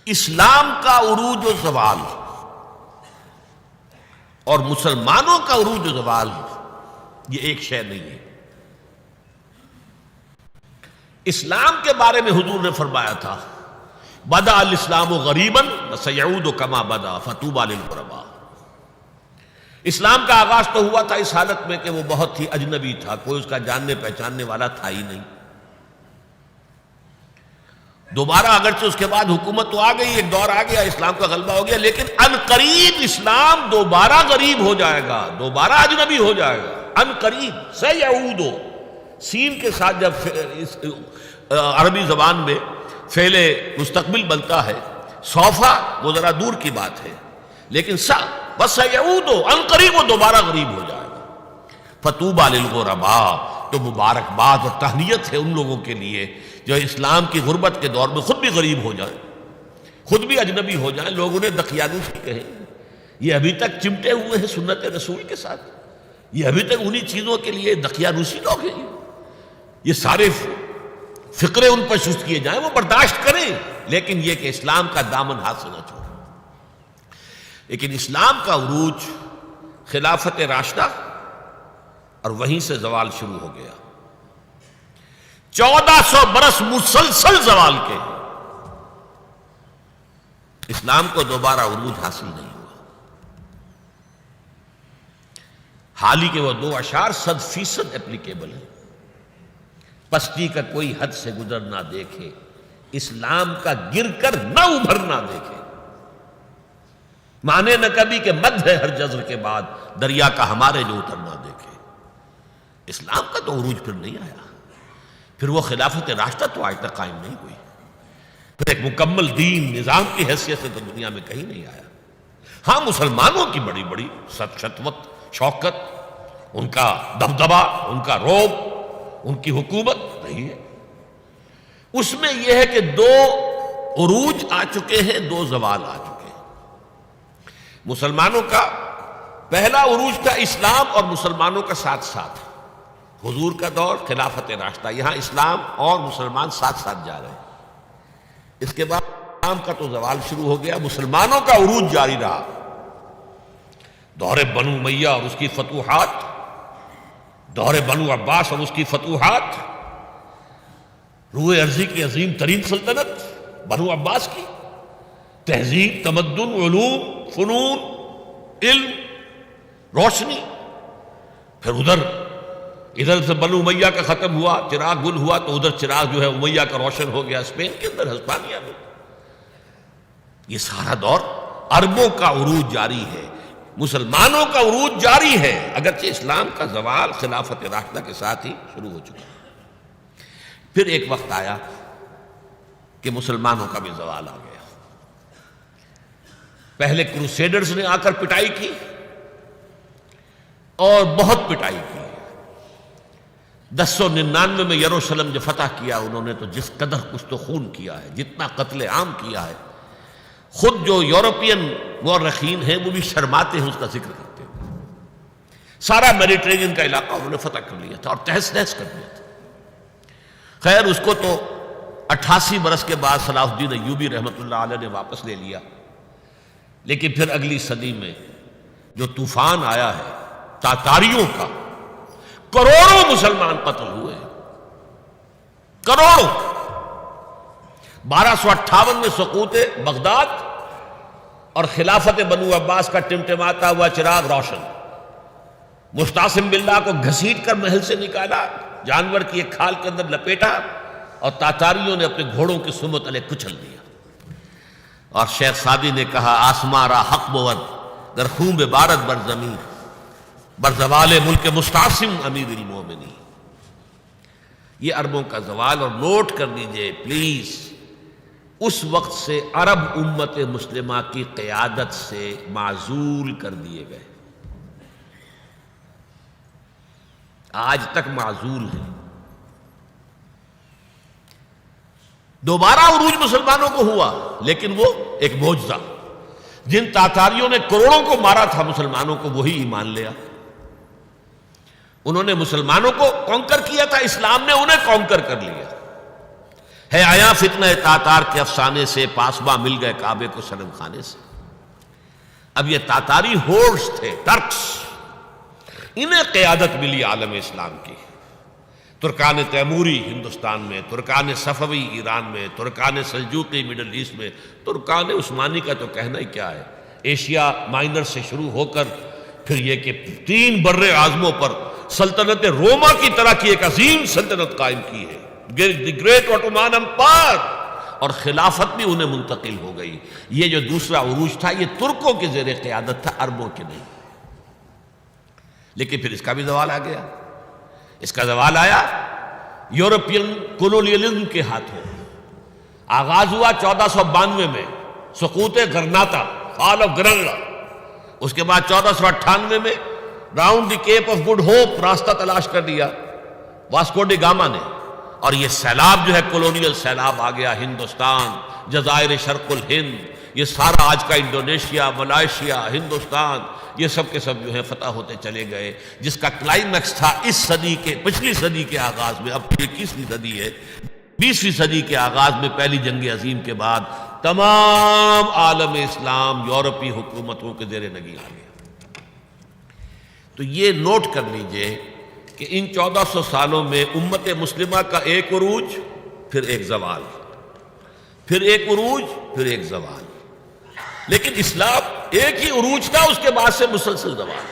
اسلام کا عروج و زوال اور مسلمانوں کا عروج و زوال یہ ایک شے نہیں ہے۔ اسلام کے بارے میں حضور نے فرمایا تھا بدأ الاسلام غریبا وسیعود کما بدا فطوبی للغرباء۔ اسلام کا آغاز تو ہوا تھا اس حالت میں کہ وہ بہت ہی اجنبی تھا، کوئی اس کا جاننے پہچاننے والا تھا ہی نہیں۔ دوبارہ اگرچہ اس کے بعد حکومت تو آ گئی، ایک دور آ گیا، اسلام کا غلبہ ہو گیا، لیکن ان قریب اسلام دوبارہ غریب ہو جائے گا، دوبارہ اجنبی ہو جائے گا، ان قریب۔ سیعود سین کے ساتھ جب عربی زبان میں فعل مستقبل بنتا ہے، سوفا وہ ذرا دور کی بات ہے، لیکن بس سیعود ان قریب وہ دوبارہ غریب ہو جائے گا۔ فطوبی للغرباء، تو مبارکباد اور تہنیت ہے ان لوگوں کے لیے جو اسلام کی غربت کے دور میں خود بھی غریب ہو جائیں، خود بھی اجنبی ہو جائیں، لوگ انہیں دقیانوسی کہیں۔ یہ ابھی تک چمٹے ہوئے ہیں سنت رسول کے ساتھ، یہ ابھی تک انہی چیزوں کے لیے دقیانوسی لوگ ہیں، یہ سارے فقرے ان پر شست کیے جائیں، وہ برداشت کریں، لیکن یہ کہ اسلام کا دامن ہاتھ سے نہ چھوڑیں۔ لیکن اسلام کا عروج خلافت راشدہ اور وہیں سے زوال شروع ہو گیا۔ 1400 برس مسلسل زوال کے، اسلام کو دوبارہ عروج حاصل نہیں ہوا۔ حال ہی کے وہ 2 اشعار 100% اپلیکیبل ہیں۔ پستی کا کوئی حد سے گزر نہ دیکھے، اسلام کا گر کر نہ ابھر نہ دیکھے، مانے نہ کبھی کہ مد ہے ہر جزر کے بعد، دریا کا ہمارے جو اتر نہ دیکھے۔ اسلام کا تو عروج پھر نہیں آیا، پھر وہ خلافت راشدہ تو آج تک قائم نہیں ہوئی، پھر ایک مکمل دین نظام کی حیثیت سے تو دنیا میں کہیں نہیں آیا۔ ہاں مسلمانوں کی بڑی بڑی شتوت شوکت، ان کا دبدبا، ان کا رعب، ان کی حکومت نہیں ہے۔ اس میں یہ ہے کہ 2 عروج آ چکے ہیں، 2 زوال آ چکے ہیں۔ مسلمانوں کا پہلا عروج تھا اسلام اور مسلمانوں کا ساتھ ساتھ، حضور کا دور خلافت راشدہ، یہاں اسلام اور مسلمان ساتھ ساتھ جا رہے ہیں۔ اس کے بعد اسلام کا تو زوال شروع ہو گیا، مسلمانوں کا عروج جاری رہا۔ دور بنو امیہ اور اس کی فتوحات، دور بنو عباس اور اس کی فتوحات، روئے ارضی کی عظیم ترین سلطنت بنو عباس کی، تہذیب، تمدن، علوم، فنون، علم، روشنی۔ پھر ادھر سے بنو امیہ کا ختم ہوا، چراغ گل ہوا، تو ادھر چراغ جو ہے امیہ کا روشن ہو گیا، اسپین کے اندر، ہسپانیہ میں۔ یہ سارا دور عربوں کا عروج جاری ہے، مسلمانوں کا عروج جاری ہے، اگرچہ اسلام کا زوال خلافت راشدہ کے ساتھ ہی شروع ہو چکا۔ پھر ایک وقت آیا کہ مسلمانوں کا بھی زوال آ گیا۔ پہلے کروسیڈرز نے آ کر پٹائی کی اور بہت پٹائی کی۔ 1099 میں یروشلم جو فتح کیا انہوں نے، تو جس قدر کچھ تو خون کیا ہے، جتنا قتل عام کیا ہے، خود جو یورپین مورخین ہیں وہ بھی شرماتے ہیں اس کا ذکر کرتے ہیں۔ سارا میڈیٹرینین کا علاقہ انہوں نے فتح کر لیا تھا اور تہس نہس کر دیا تھا۔ خیر اس کو تو 88 برس کے بعد صلاح الدین ایوبی رحمۃ اللہ علیہ نے واپس لے لیا، لیکن پھر اگلی صدی میں جو طوفان آیا ہے تاتاریوں کا، کروڑوں مسلمان قتل ہوئے، کروڑوں۔ 1258 میں سقوط بغداد اور خلافت بنو عباس کا ٹمٹماتا ہوا چراغ روشن۔ مستعصم باللہ کو گھسیٹ کر محل سے نکالا، جانور کی ایک کھال کے اندر لپیٹا، اور تاتاریوں نے اپنے گھوڑوں کی سمت علیہ کچل دیا۔ اور شیخ سعدی نے کہا آسماں را حق بود در خون بارد بر زمین، بر زوال ملک مستعصم امیر المومنین۔ یہ عربوں کا زوال، اور نوٹ کر لیجئے پلیز، اس وقت سے عرب امت مسلمہ کی قیادت سے معزول کر دیے گئے، آج تک معزول ہیں۔ دوبارہ عروج مسلمانوں کو ہوا، لیکن وہ ایک معجزہ، جن تاتاریوں نے کروڑوں کو مارا تھا مسلمانوں کو، وہی ایمان لیا۔ انہوں نے مسلمانوں کو کانکر کیا تھا، اسلام نے انہیں کانکر کر لیا۔ ہے آیا فتنہ تاتار کے افسانے سے، پاسباں مل گئے کعبے کو صنم خانے سے۔ اب یہ تاتاری ہورس تھے، ٹرکس، انہیں قیادت ملی عالم اسلام کی۔ ترکان تیموری ہندوستان میں، ترکان صفوی ایران میں، ترکان سلجوقی مڈل ایسٹ میں، ترکان عثمانی کا تو کہنا ہی کیا ہے، ایشیا مائنر سے شروع ہو کر پھر یہ کہ 3 بر اعظموں پر سلطنت روما کی طرح کی ایک عظیم سلطنت قائم کی ہے، دی گریٹ آٹومان امپائر، اور خلافت بھی انہیں منتقل ہو گئی۔ یہ جو دوسرا عروج تھا یہ ترکوں کے زیر قیادت تھا، عربوں کے نہیں۔ لیکن پھر اس کا بھی زوال آ گیا۔ اس کا زوال آیا یورپین کولونیلزم کے ہاتھوں۔ آغاز ہوا 1492 میں، سقوط غرناطہ، فال آف گرناڈا۔ اس کے بعد 1498 میں round the Cape of Good Hope, راستہ تلاش کر دیا واسکو ڈی گاما نے، اور یہ سیلاب جو ہے کولونیل سیلاب آ گیا، ہندوستان، جزائر شرق الہند، یہ سارا آج کا انڈونیشیا، ملائیشیا، ہندوستان، یہ سب کے سب جو ہیں فتح ہوتے چلے گئے، جس کا کلائمیکس تھا اس صدی کے، پچھلی صدی کے آغاز میں۔ اب 21ویں صدی ہے، 20ویں صدی کے آغاز میں پہلی جنگ عظیم کے بعد تمام عالم اسلام یورپی حکومتوں کے زیر نگین آ گیا۔ تو یہ نوٹ کر لیجئے کہ ان 1400 سالوں میں امت مسلمہ کا ایک عروج، پھر ایک زوال، پھر ایک عروج، پھر ایک زوال۔ لیکن اسلام ایک ہی عروج تھا، اس کے بعد سے مسلسل زوال۔